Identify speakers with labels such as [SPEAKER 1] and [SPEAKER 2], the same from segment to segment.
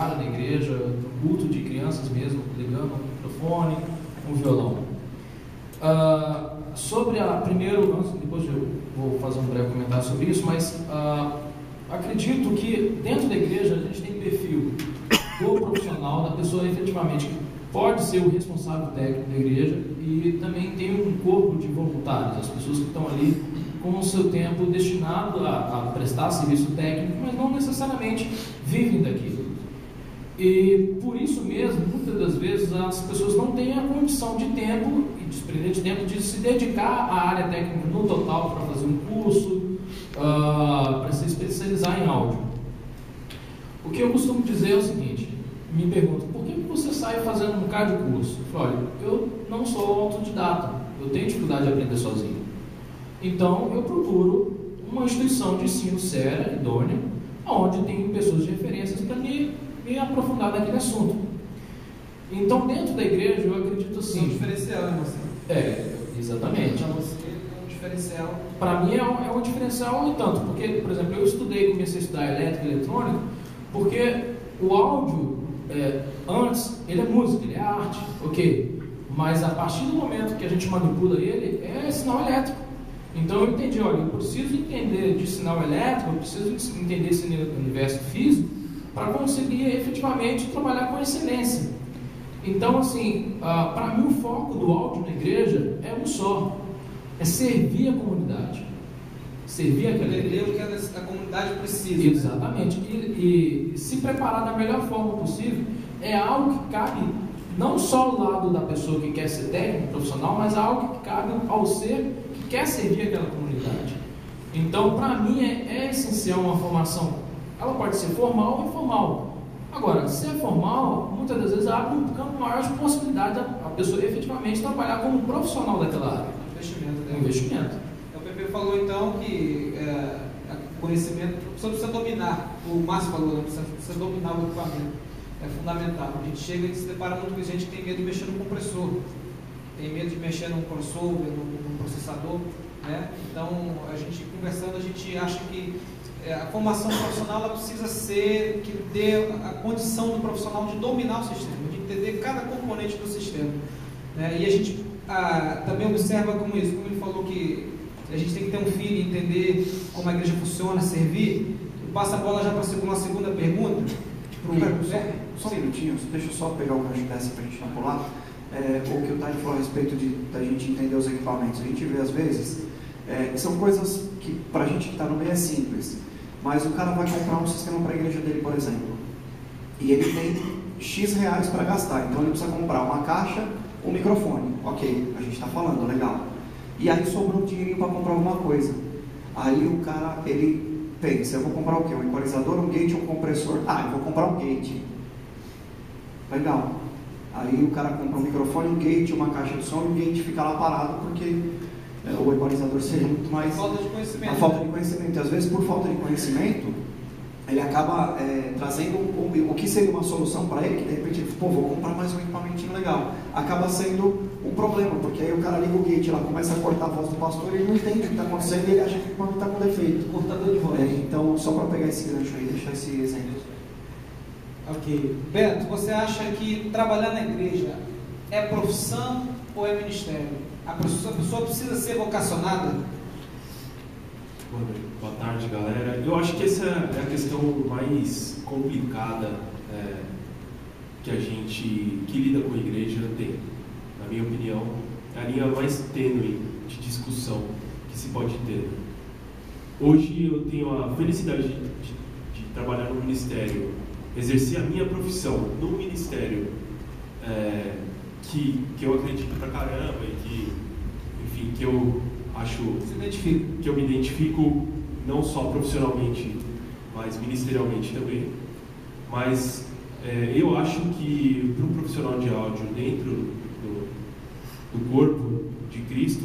[SPEAKER 1] cara na igreja, no culto de crianças mesmo, ligando um microfone, um violão. Sobre primeiro, depois eu vou fazer um breve comentário sobre isso, mas acredito que dentro da igreja a gente tem perfil do profissional, da pessoa efetivamente que pode ser o responsável técnico da igreja, e também tem um corpo de voluntários, as pessoas que estão ali com o seu tempo destinado a prestar serviço técnico, mas não necessariamente vivem daquilo. E por isso mesmo, muitas das vezes as pessoas não têm a condição de tempo e desprender de tempo de se dedicar à área técnica no total para fazer um curso, para se especializar em áudio. O que eu costumo dizer é o seguinte: me perguntam, por que você sai fazendo um bocado de curso? Eu falo, olha, eu não sou autodidata, eu tenho dificuldade de aprender sozinho. Então eu procuro uma instituição de ensino séria, idônea, onde tem pessoas de referências para me aprofundar naquele assunto. Então, dentro da igreja, eu acredito assim...
[SPEAKER 2] É um diferencial, né, você?
[SPEAKER 1] Exatamente.
[SPEAKER 2] Para você é um diferencial.
[SPEAKER 1] Para mim é um diferencial e tanto, porque, por exemplo, eu comecei a estudar elétrica e eletrônica, porque o áudio, antes, ele é música, ele é arte, ok? Mas a partir do momento que a gente manipula ele, é sinal elétrico. Então eu entendi, olha, eu preciso entender de sinal elétrico, eu preciso entender esse universo físico para conseguir efetivamente trabalhar com excelência. Então, assim, para mim o foco do áudio na igreja é um só, é servir a comunidade, servir aquela igreja.
[SPEAKER 2] Entender o que a comunidade precisa.
[SPEAKER 1] Exatamente, né? E se preparar da melhor forma possível é algo que cabe não só ao lado da pessoa que quer ser técnico, profissional, mas algo que cabe ao ser que quer servir aquela comunidade. Então, para mim, é essencial uma formação. Ela pode ser formal ou informal. Agora, se é formal, muitas das vezes abre um campo maior de possibilidade da pessoa efetivamente trabalhar como profissional daquela área.
[SPEAKER 2] Investimento, né?
[SPEAKER 1] Investimento.
[SPEAKER 2] O PP falou então que conhecimento, a pessoa precisa dominar, o Márcio falou, né? Precisa dominar o equipamento. É fundamental. A gente chega e se depara muito com gente que tem medo de mexer no compressor, tem medo de mexer num crossover, num processador, né? Então, a gente conversando, a gente acha que a formação profissional ela precisa ser que dê a condição do profissional de dominar o sistema, de entender cada componente do sistema, né? E a gente também observa como isso, como ele falou que a gente tem que ter um feeling, entender como a igreja funciona, servir. Eu passo a bola já para uma segunda pergunta.
[SPEAKER 3] Só um minutinho, deixa eu só pegar o gancho dessa para a gente não pular. O que o Tade falou a respeito da gente entender os equipamentos. A gente vê às vezes, são coisas que para a gente que está no meio é simples, mas o cara vai comprar um sistema para a igreja dele, por exemplo, e ele tem X reais para gastar, então ele precisa comprar uma caixa, um microfone. Ok, a gente está falando, legal. E aí sobrou um dinheirinho para comprar alguma coisa. Aí o cara, ele pensa, eu vou comprar o quê? Um equalizador, um gate, um compressor? Eu vou comprar um gate. Legal. Aí o cara compra um microfone, um gate, uma caixa de som, e o gate fica lá parado porque o equalizador seria muito mais...
[SPEAKER 2] Falta de conhecimento.
[SPEAKER 3] A falta de conhecimento. E às vezes, por falta de conhecimento, ele acaba trazendo o que seria uma solução para ele, que de repente ele vou comprar mais um equipamentinho legal. Acaba sendo um problema, porque aí o cara liga o gate lá, começa a cortar a voz do pastor e ele não entende o que está acontecendo e ele acha que o equipamento está com defeito.
[SPEAKER 2] Cortador de voz.
[SPEAKER 3] Então, só para pegar esse gancho aí, deixar esse exemplo.
[SPEAKER 2] Ok. Beto, você acha que trabalhar na igreja é profissão ou é ministério? A pessoa precisa ser vocacionada?
[SPEAKER 4] Boa tarde, galera. Eu acho que essa é a questão mais complicada que a gente que lida com a igreja tem. Na minha opinião, é a linha mais tênue de discussão que se pode ter. Hoje eu tenho a felicidade de trabalhar no ministério, exercer a minha profissão no ministério, que eu acredito pra caramba e que, enfim, que eu acho que eu me identifico não só profissionalmente, mas ministerialmente também. Mas eu acho que para um profissional de áudio dentro do corpo de Cristo,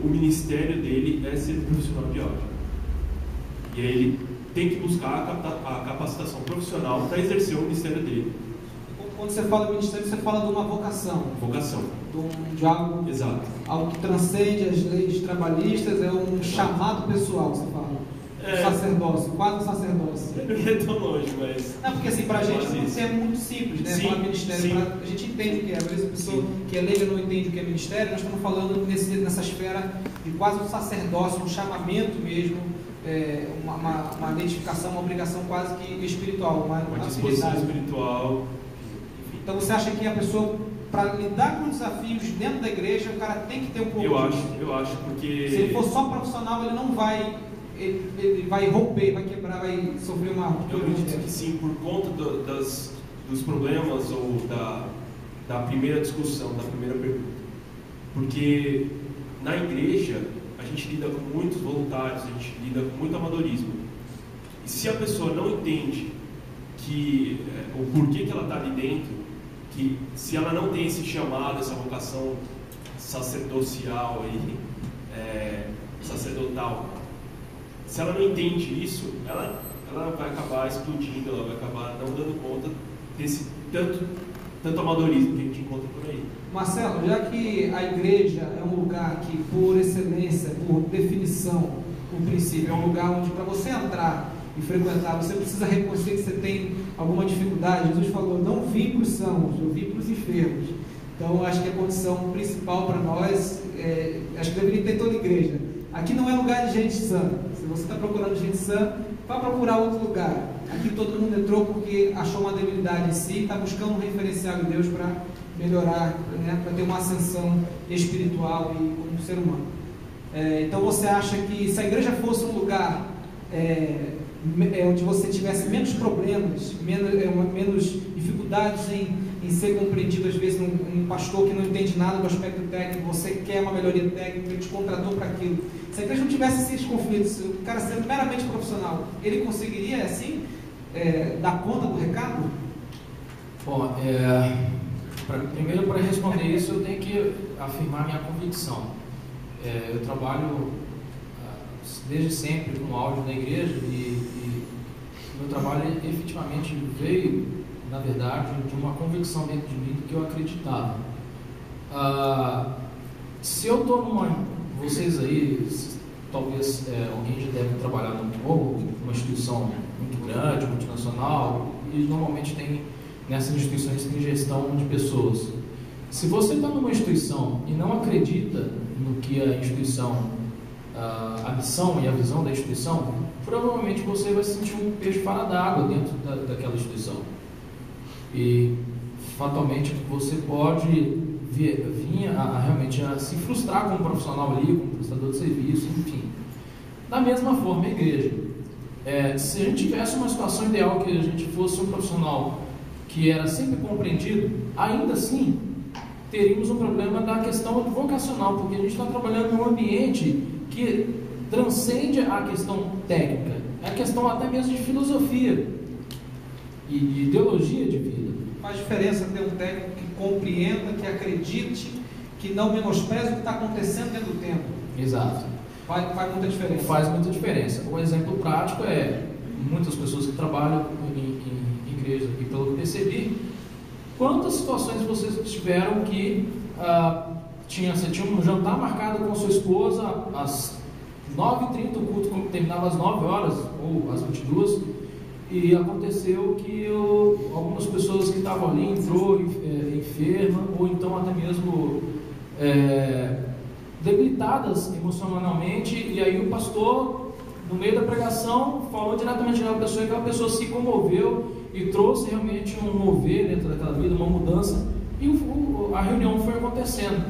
[SPEAKER 4] o ministério dele é ser profissional de áudio. E aí ele tem que buscar a capacitação profissional para exercer o ministério dele.
[SPEAKER 2] Quando você fala ministério, você fala de uma vocação.
[SPEAKER 4] Vocação.
[SPEAKER 2] De algo,
[SPEAKER 4] exato.
[SPEAKER 2] Algo que transcende as leis trabalhistas, é um chamado pessoal, você fala. sacerdócio, quase um sacerdócio.
[SPEAKER 4] Eu não ia tão longe, mas...
[SPEAKER 2] Não, porque assim, pra gente é muito simples, né?
[SPEAKER 4] Sim,
[SPEAKER 2] falar ministério, a gente entende o que é. Às vezes a pessoa que é leiga não entende o que é ministério. Nós estamos falando nessa esfera de quase um sacerdócio, um chamamento mesmo, uma identificação, uma obrigação quase que espiritual,
[SPEAKER 4] uma disposição espiritual.
[SPEAKER 2] Então você acha que a pessoa, para lidar com desafios dentro da igreja, o cara tem que ter um pouco
[SPEAKER 4] Eu acho, porque...
[SPEAKER 2] Se ele for só profissional, ele não vai... Ele vai romper, vai quebrar, vai sofrer uma...
[SPEAKER 4] Eu acredito que sim, por conta dos problemas ou da primeira discussão, da primeira pergunta. Porque na igreja a gente lida com muitos voluntários, a gente lida com muito amadorismo. E se a pessoa não entende o porquê que ela está ali dentro, que se ela não tem esse chamado, essa vocação sacerdotal, se ela não entende isso, ela vai acabar explodindo, ela vai acabar não dando conta desse tanto amadorismo que a gente encontra por aí.
[SPEAKER 2] Marcelo, já que a igreja é um lugar que, por excelência, por definição, por princípio, é um lugar onde, para você entrar e frequentar, você precisa reconhecer que você tem alguma dificuldade. Jesus falou: não vim para os sãos, eu vim para os enfermos. Então, acho que a condição principal para nós, acho que deveria ter toda a igreja. Aqui não é lugar de gente sã. Se você está procurando gente sã, vá procurar outro lugar. Aqui todo mundo entrou porque achou uma debilidade em si, está buscando um referencial em Deus para melhorar, né, para ter uma ascensão espiritual e como ser humano. Então você acha que se a igreja fosse um lugar onde você tivesse menos problemas, menos dificuldades em ser compreendido, às vezes um pastor que não entende nada do aspecto técnico, você quer uma melhoria técnica, ele te contratou para aquilo. Se a igreja não tivesse esses conflitos, o cara sendo meramente profissional, ele conseguiria assim dar conta do recado?
[SPEAKER 1] Bom, primeiro, para responder isso, eu tenho que afirmar minha convicção. Eu trabalho desde sempre com áudio na igreja e meu trabalho efetivamente veio, na verdade, de uma convicção dentro de mim que eu acreditava. Se eu estou vocês aí, talvez alguém já deve trabalhar numa instituição muito grande, multinacional, e normalmente nessas instituições tem gestão de pessoas. Se você está numa instituição e não acredita no que a instituição, a missão e a visão da instituição, provavelmente você vai sentir um peixe fora d'água dentro daquela instituição. E fatalmente você pode vir realmente a se frustrar como profissional ali, como prestador de serviço, enfim. Da mesma forma, a igreja. Se a gente tivesse uma situação ideal que a gente fosse um profissional que era sempre compreendido, ainda assim teríamos um problema da questão vocacional, porque a gente está trabalhando num ambiente que transcende a questão técnica, é a questão até mesmo de filosofia e de ideologia de vida.
[SPEAKER 2] Faz diferença ter um técnico que compreenda, que acredite, que não menospreze o que está acontecendo dentro do tempo.
[SPEAKER 1] Exato.
[SPEAKER 2] Faz muita diferença.
[SPEAKER 1] Faz muita diferença. Um exemplo prático muitas pessoas que trabalham em igreja, e pelo que percebi, quantas situações vocês tiveram que você tinha um jantar marcado com sua esposa às 9h30, o culto terminava às 9 horas ou às 22h, e aconteceu que algumas pessoas que estavam ali entrou enferma, ou então até mesmo debilitadas emocionalmente, e aí o pastor, no meio da pregação, falou diretamente com aquela pessoa, e aquela pessoa se comoveu e trouxe realmente um mover dentro daquela vida, uma mudança, e a reunião foi acontecendo.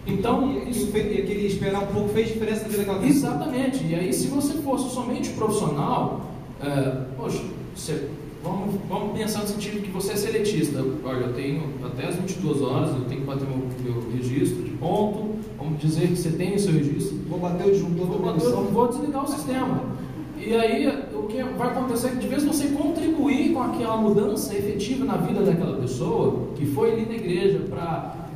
[SPEAKER 1] Então,
[SPEAKER 2] aquele esperar um pouco fez diferença na vida daquela pessoa.
[SPEAKER 1] Exatamente. E aí, se você fosse somente profissional, vamos pensar no sentido que você é seletista. Olha, eu tenho até as 22 horas, eu tenho que bater meu registro de ponto. Vamos dizer que você tem o seu registro.
[SPEAKER 2] Vou bater o disjuntor da comissão.
[SPEAKER 1] Vou desligar o sistema. E aí, o que vai acontecer é que, de vez você contribuir com aquela mudança efetiva na vida daquela pessoa, que foi ali na igreja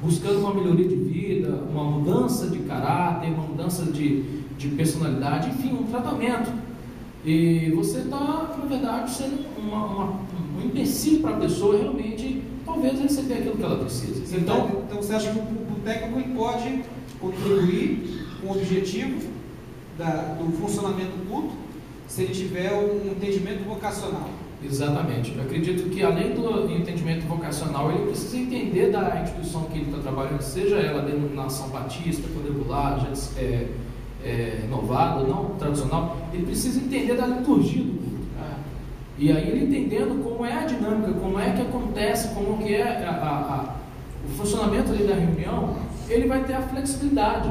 [SPEAKER 1] buscando uma melhoria de vida, uma mudança de caráter, uma mudança de personalidade, enfim, um tratamento. E você está, na verdade, sendo um empecilho para a pessoa realmente, talvez, receber aquilo que ela precisa.
[SPEAKER 2] Então você acha que o técnico ele pode contribuir com o objetivo do funcionamento do culto, se ele tiver um entendimento vocacional.
[SPEAKER 1] Exatamente. Eu acredito que, além do entendimento vocacional, ele precisa entender da instituição que ele está trabalhando, seja ela denominação batista, quadrangular, renovada, não tradicional, ele precisa entender da liturgia do culto. E aí ele entendendo como é a dinâmica, como é que acontece, como que é o funcionamento ali da reunião, ele vai ter a flexibilidade.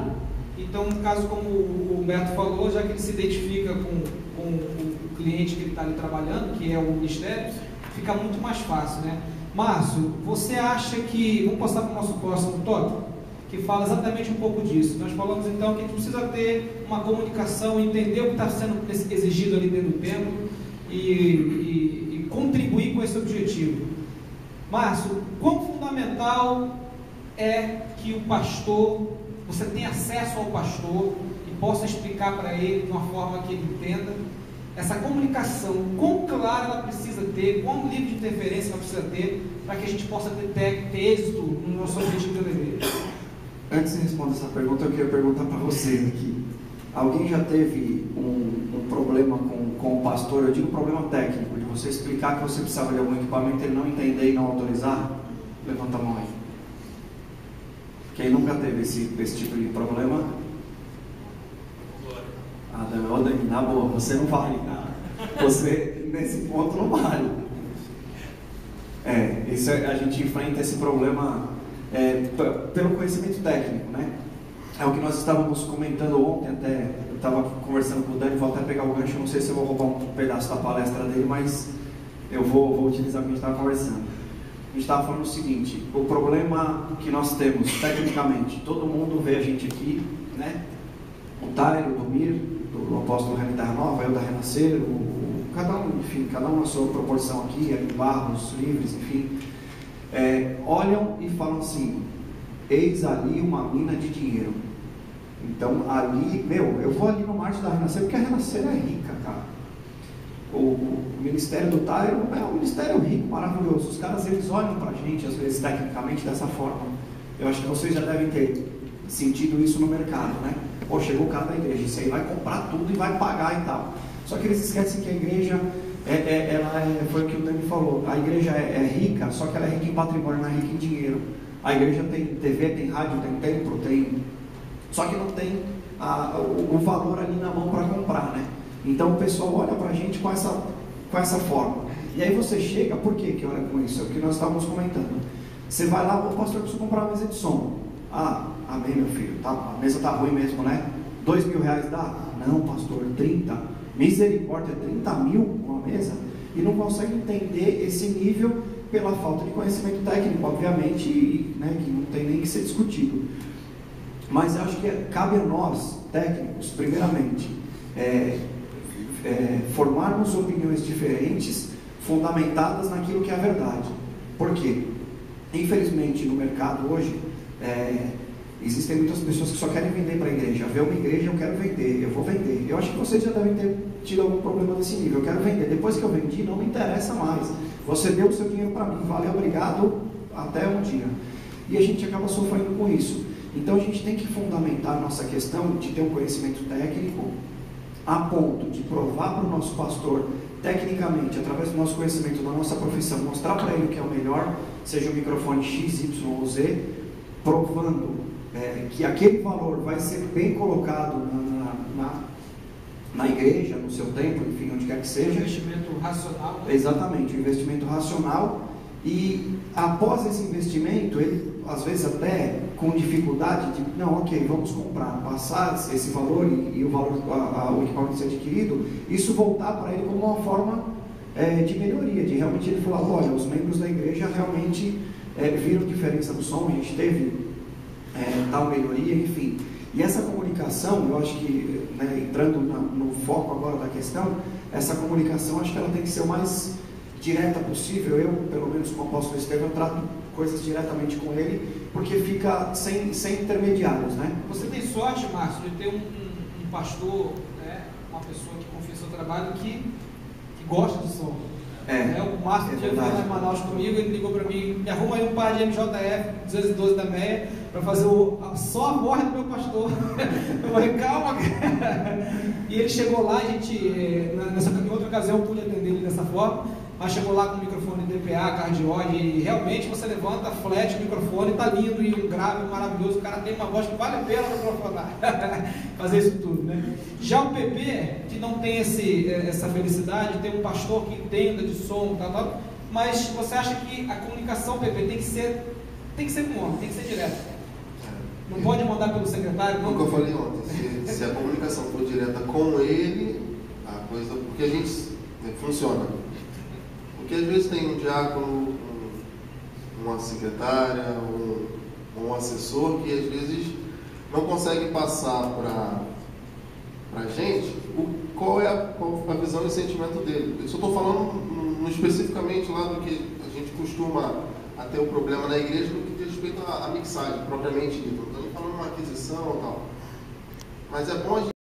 [SPEAKER 2] Então, no caso, como o Humberto falou, já que ele se identifica com o cliente que ele está ali trabalhando, que é o ministério, fica muito mais fácil, né? Márcio, você acha que... Vamos passar para o nosso próximo tópico, que fala exatamente um pouco disso. Nós falamos, então, que a gente precisa ter uma comunicação, entender o que está sendo exigido ali dentro do templo e contribuir com esse objetivo. Márcio, quão fundamental é que o pastor, você tenha acesso ao pastor e possa explicar para ele de uma forma que ele entenda? Essa comunicação, quão clara ela precisa ter, quão livre de interferência ela precisa ter, para que a gente possa ter êxito no nosso objetivo da igreja?
[SPEAKER 3] Antes de responder essa pergunta, eu queria perguntar para vocês aqui. Alguém já teve um problema com o pastor? Eu digo problema técnico, de você explicar que você precisava de algum equipamento, ele não entender e não autorizar? Levanta a mão aí. Quem nunca teve esse tipo de problema? Ah, Dani, na boa, você não vale. Você, nesse ponto, não vale. Isso a gente enfrenta esse problema pelo conhecimento técnico, né? É o que nós estávamos comentando ontem, até eu estava conversando com o Dani, vou até pegar o gancho, não sei se eu vou roubar um pedaço da palestra dele, mas eu vou utilizar o que a gente estava conversando. A gente estava falando o seguinte: o problema que nós temos tecnicamente, todo mundo vê a gente aqui, né? O Tairo, o Domir, o apóstolo René da Renova, eu da Renascer, cada um na sua proporção aqui, Barros, Livres, enfim, olham e falam assim: eis ali uma mina de dinheiro. Então ali, eu vou ali no marketing da Renascer, porque a Renascer é rica, cara. O ministério do Tairo é um ministério rico, maravilhoso. Os caras, eles olham pra gente, às vezes, tecnicamente, dessa forma. Eu acho que vocês já devem ter sentido isso no mercado, né? Pô, chegou o cara da igreja, isso aí vai comprar tudo e vai pagar e tal. Só que eles esquecem que a igreja, foi o que o Dani falou, a igreja é rica, só que ela é rica em patrimônio, não é rica em dinheiro. A igreja tem TV, tem rádio, tem templo, só que não tem o valor ali na mão para comprar, né? Então o pessoal olha para a gente com essa forma. E aí você chega, por que olha com isso? É o que nós estávamos comentando. Você vai lá, o pastor precisa comprar uma mesa de som. Ah, amém, meu filho, tá, a mesa está ruim mesmo, né? R$2.000 dá? Não, pastor, 30. Misericórdia, 30 mil uma mesa? E não consegue entender esse nível pela falta de conhecimento técnico, obviamente, né, que não tem nem que ser discutido. Mas eu acho que cabe a nós, técnicos, primeiramente, formarmos opiniões diferentes, fundamentadas naquilo que é a verdade. Por quê? Infelizmente, no mercado hoje, existem muitas pessoas que só querem vender para a igreja. Vê uma igreja, eu quero vender, eu vou vender. Eu acho que vocês já devem ter tido algum problema desse nível. Eu quero vender, depois que eu vendi, não me interessa mais. Você deu o seu dinheiro para mim, valeu, obrigado, até um dia. E a gente acaba sofrendo com isso. Então a gente tem que fundamentar a nossa questão de ter um conhecimento técnico a ponto de provar para o nosso pastor, tecnicamente, através do nosso conhecimento da nossa profissão, mostrar para ele o que é o melhor, seja o microfone X, Y ou Z, provando que aquele valor vai ser bem colocado na igreja, no seu templo, enfim, onde quer que seja.
[SPEAKER 2] Investimento racional.
[SPEAKER 3] Exatamente, um investimento racional. E após esse investimento, ele, às vezes até com dificuldade de, não, ok, vamos comprar, passar esse valor e o valor, o equipamento ser adquirido, isso voltar para ele como uma forma de melhoria, de realmente ele falar, olha, os membros da igreja realmente viram diferença do som, a gente teve tal melhoria, enfim. E essa comunicação, eu acho que, né, entrando no foco agora da questão, essa comunicação, acho que ela tem que ser o mais direta possível. Eu, pelo menos como apóstolo Estevão, eu trato coisas diretamente com ele, porque fica sem intermediários, né?
[SPEAKER 2] Você tem sorte, Márcio, de ter um pastor, né, uma pessoa que confia no seu trabalho, que gosta de som. O Márcio foi lá em Manaus comigo, ele ligou para mim, me arruma aí um par de MJF 212 da MEA para fazer só a morte do meu pastor. Eu falei, calma, cara. E ele chegou lá, em outra ocasião eu pude atender ele dessa forma, mas chegou lá com o microfone DPA, cardioide, e realmente você levanta, flat o microfone, tá lindo e grave, maravilhoso, o cara tem uma voz que vale a pena microfonar, fazer isso tudo, né? Já o PP, que não tem essa felicidade, tem um pastor que entenda de som, tal, mas você acha que a comunicação, PP, tem que ser com o homem, tem que ser direto. Não pode mandar pelo secretário, não?
[SPEAKER 5] Como eu falei ontem, se a comunicação for direta com ele, a coisa, porque a gente funciona. Porque às vezes tem um diácono, uma secretária, um assessor que às vezes não consegue passar para a gente qual é a visão e sentimento dele. Eu só estou falando especificamente lá do que a gente costuma ter o problema na igreja no que diz respeito à mixagem propriamente dita. Não estou nem falando uma aquisição e tal. Mas é bom a gente